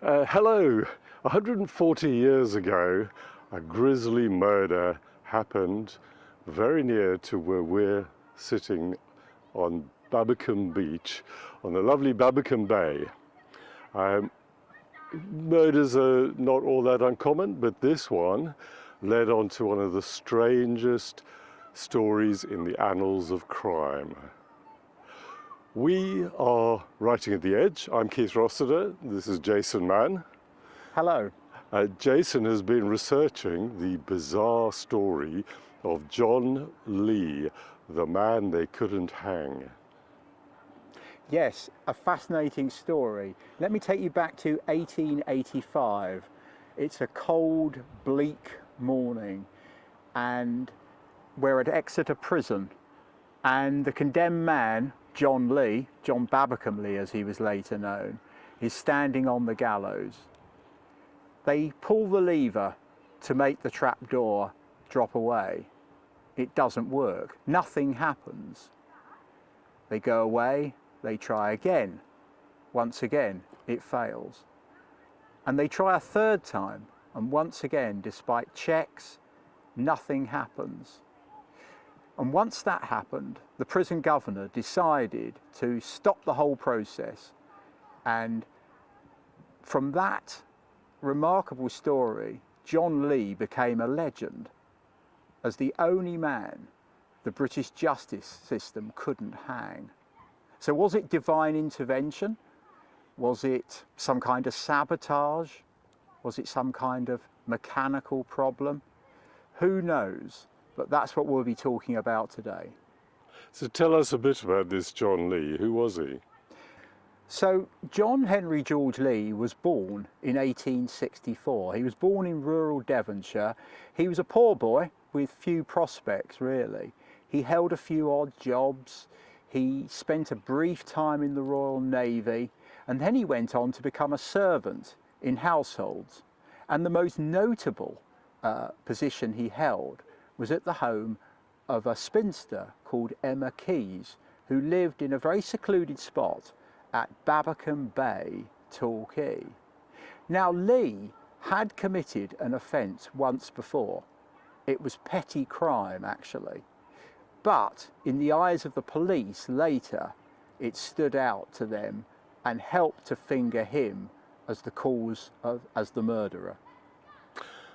Hello! 140 years ago, a grisly murder happened very near to where we're sitting on Babbacombe Beach, on the lovely Babbacombe Bay. Murders are not all that uncommon, but this one led on to one of the strangest stories in the annals of crime. We are writing at the edge. I'm Keith Rossiter. This is Jason Mann. Hello. Jason has been researching the bizarre story of John Lee, the man they couldn't hang. Yes, a fascinating story. Let me take you back to 1885. It's a cold, bleak morning, and we're at Exeter Prison, and the condemned man, John Lee, John Babbacombe Lee as he was later known, is standing on the gallows. They pull the lever to make the trapdoor drop away. It doesn't work. Nothing happens. They go away, they try again. Once again, it fails. And they try a third time, and once again, despite checks, nothing happens. And once that happened, the prison governor decided to stop the whole process. And from that remarkable story, John Lee became a legend as the only man the British justice system couldn't hang. So was it divine intervention? Was it some kind of sabotage? Was it some kind of mechanical problem? Who knows? But that's what we'll be talking about today. So tell us a bit about this John Lee. Who was he? So John Henry George Lee was born in 1864. He was born in rural Devonshire. He was a poor boy with few prospects, really. He held a few odd jobs. He spent a brief time in the Royal Navy, and then he went on to become a servant in households. And the most notable position he held was at the home of a spinster called Emma Keyes, who lived in a very secluded spot at Babbacombe Bay, Torquay. Now, Lee had committed an offence once before. It was petty crime, actually. But in the eyes of the police later, it stood out to them and helped to finger him as as the murderer.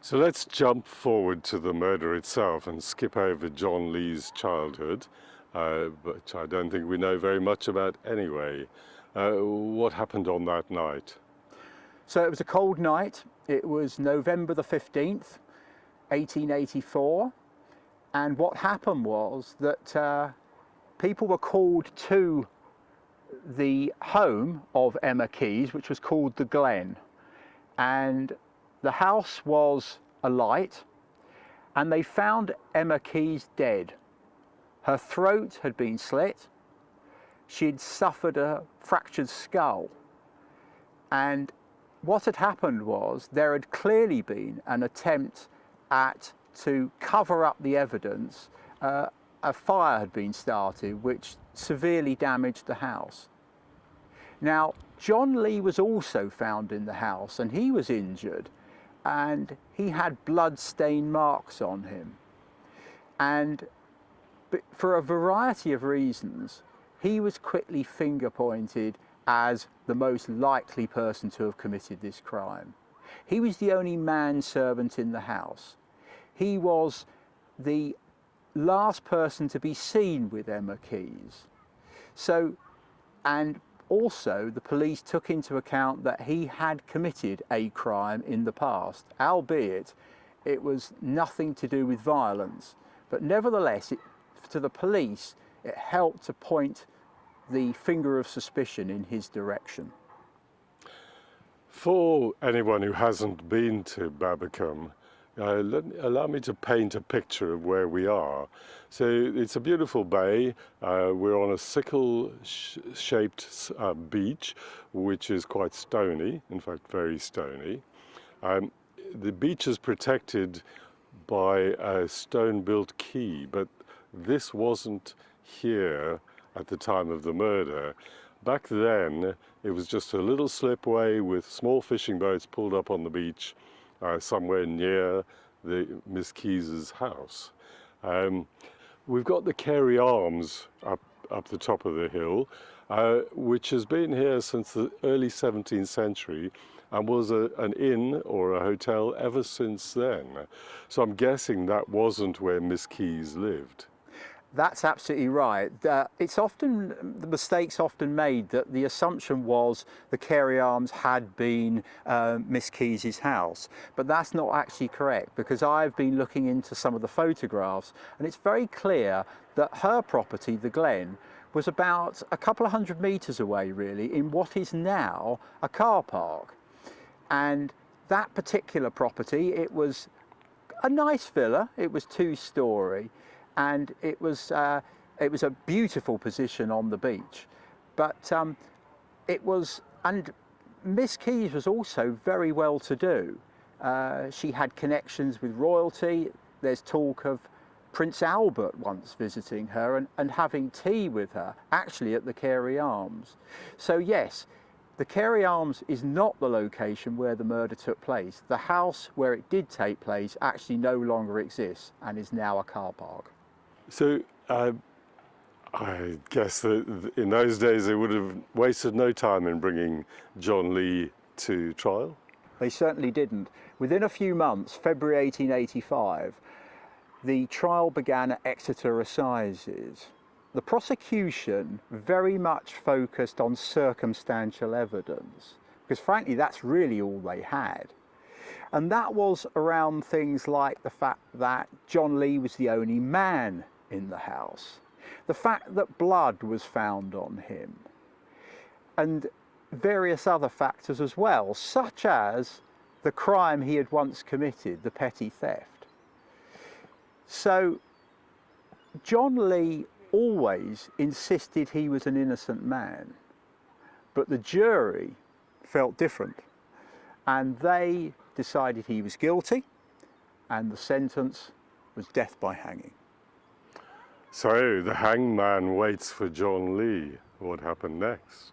So let's jump forward to the murder itself and skip over John Lee's childhood, which I don't think we know very much about anyway. What happened on that night? So it was a cold night. It was November the 15th, 1884. And what happened was that people were called to the home of Emma Keyes, which was called the Glen. And the house was alight, and they found Emma Keyes dead. Her throat had been slit. She'd suffered a fractured skull. And what had happened was there had clearly been an attempt to cover up the evidence. A fire had been started which severely damaged the house. Now, John Lee was also found in the house, and he was injured, and he had blood-stained marks on him. And for a variety of reasons, he was quickly finger-pointed as the most likely person to have committed this crime. He was the only manservant in the house. He was the last person to be seen with Emma Keyes. And also, the police took into account that he had committed a crime in the past, albeit it was nothing to do with violence. But nevertheless, to the police, it helped to point the finger of suspicion in his direction. For anyone who hasn't been to Babbacombe, allow me to paint a picture of where we are. So it's a beautiful bay. We're on a sickle-shaped beach, which is quite stony, in fact very stony. The beach is protected by a stone-built quay, but this wasn't here at the time of the murder. Back then, it was just a little slipway with small fishing boats pulled up on the beach somewhere near Miss Keyes's house. We've got the Carey Arms up the top of the hill, which has been here since the early 17th century and was an inn or a hotel ever since then. So I'm guessing that wasn't where Miss Keyes lived. That's absolutely right. It's often, the mistake's often made that the assumption was the Carey Arms had been Miss Keyes's house, but that's not actually correct, because I've been looking into some of the photographs and it's very clear that her property, the Glen, was about a couple of 100 metres away really in what is now a car park. And that particular property, it was a nice villa, it was 2-storey, and it was a beautiful position on the beach. But and Miss Keyes was also very well to do. She had connections with royalty. There's talk of Prince Albert once visiting her and having tea with her, actually at the Carey Arms. So yes, the Carey Arms is not the location where the murder took place. The house where it did take place actually no longer exists and is now a car park. So I guess that in those days they would have wasted no time in bringing John Lee to trial? They certainly didn't. Within a few months, February 1885, the trial began at Exeter Assizes. The prosecution very much focused on circumstantial evidence, because frankly that's really all they had. And that was around things like the fact that John Lee was the only man in the house, the fact that blood was found on him, and various other factors as well, such as the crime he had once committed, the petty theft. So John Lee always insisted he was an innocent man, but the jury felt different, and they decided he was guilty, and the sentence was death by hanging. So the hangman waits for John Lee. What happened next?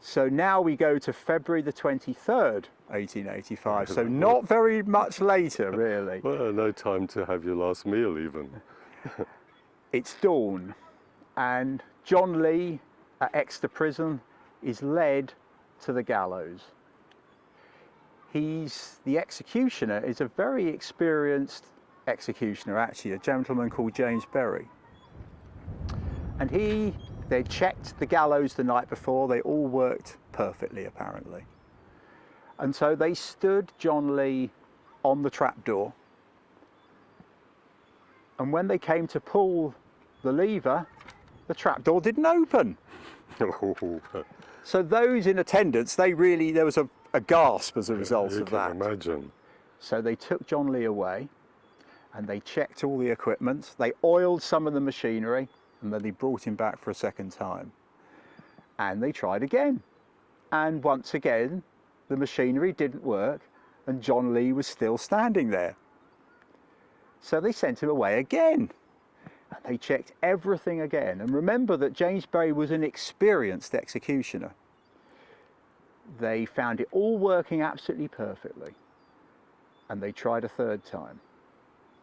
So now we go to February the 23rd, 1885, so not very much later really. Well, no time to have your last meal even. It's dawn, and John Lee at Exeter Prison is led to the gallows. The executioner is a very experienced executioner, actually, a gentleman called James Berry. And they checked the gallows the night before. They all worked perfectly, apparently. And so they stood John Lee on the trapdoor. And when they came to pull the lever, the trapdoor didn't open. So those in attendance, there was a gasp as a result of that. You can imagine. So they took John Lee away and they checked all the equipment. They oiled some of the machinery and then they brought him back for a second time. And they tried again. And once again, the machinery didn't work and John Lee was still standing there. So they sent him away again. And they checked everything again. And remember that James Berry was an experienced executioner. They found it all working absolutely perfectly. And they tried a third time.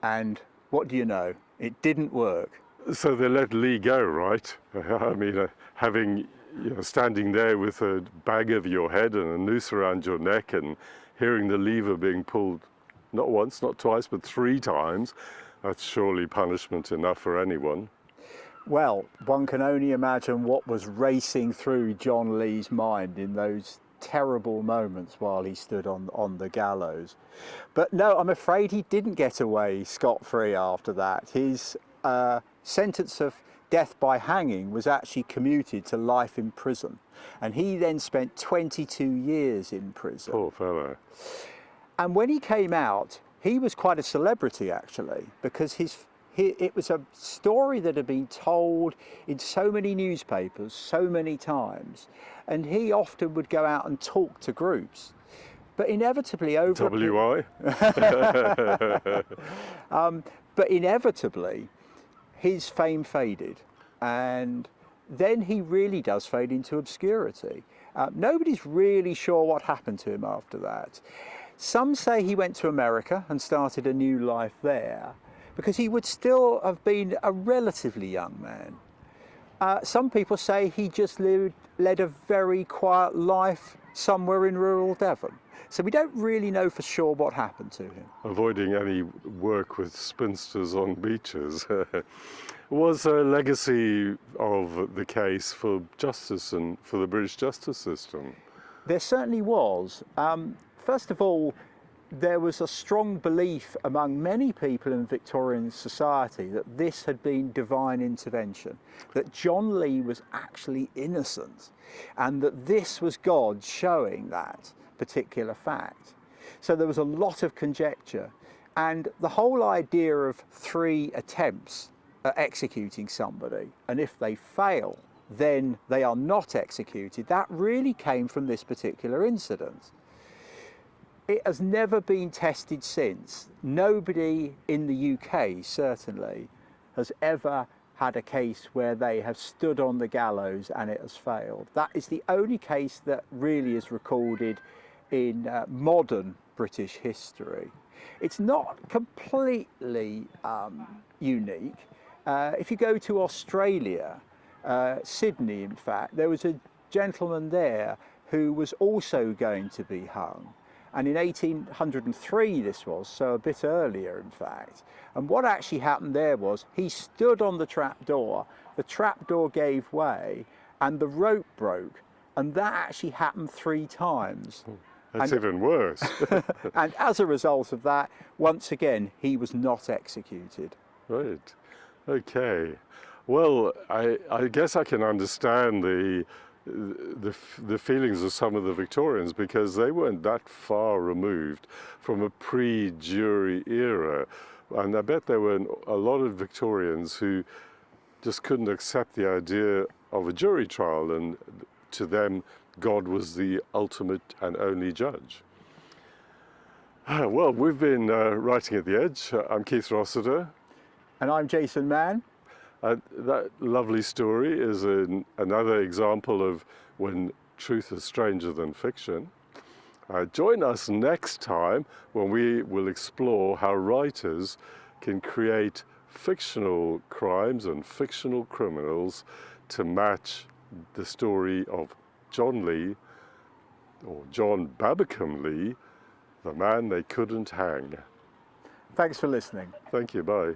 And what do you know? It didn't work. So they let Lee go, right? I mean, standing there with a bag over your head and a noose around your neck and hearing the lever being pulled not once, not twice, but 3 times, that's surely punishment enough for anyone. Well, one can only imagine what was racing through John Lee's mind in those terrible moments while he stood on the gallows. But no, I'm afraid he didn't get away scot-free after that. His sentence of death by hanging was actually commuted to life in prison. And he then spent 22 years in prison. Poor fellow. And when he came out, he was quite a celebrity actually, because it was a story that had been told in so many newspapers so many times, and he often would go out and talk to groups. But inevitably over WI? But inevitably his fame faded, and then he really does fade into obscurity. Nobody's really sure what happened to him after that. Some say he went to America and started a new life there, because he would still have been a relatively young man. Some people say he just led a very quiet life somewhere in rural Devon. So we don't really know for sure what happened to him. Avoiding any work with spinsters on beaches. Was a legacy of the case for justice and for the British justice system? There certainly was. First of all, there was a strong belief among many people in Victorian society that this had been divine intervention, that John Lee was actually innocent, and that this was God showing that particular fact. So there was a lot of conjecture, and the whole idea of 3 attempts at executing somebody, and if they fail, then they are not executed, that really came from this particular incident. It has never been tested since. Nobody in the UK, certainly, has ever had a case where they have stood on the gallows and it has failed. That is the only case that really is recorded in modern British history. It's not completely unique. If you go to Australia, Sydney in fact, there was a gentleman there who was also going to be hung. And in 1803 this was, so a bit earlier in fact. And what actually happened there was he stood on the trapdoor gave way and the rope broke, and that actually happened 3 times. That's even worse. And as a result of that, once again, he was not executed. Right. Okay. Well, I guess I can understand the feelings of some of the Victorians, because they weren't that far removed from a pre-jury era, and I bet there were a lot of Victorians who just couldn't accept the idea of a jury trial, and to them God was the ultimate and only judge. Well, we've been Writing at the Edge. I'm Keith Rossiter. And I'm Jason Mann. That lovely story is another example of when truth is stranger than fiction. Join us next time when we will explore how writers can create fictional crimes and fictional criminals to match the story of John Lee, or John Babbacombe Lee, the man they couldn't hang. Thanks for listening. Thank you, bye.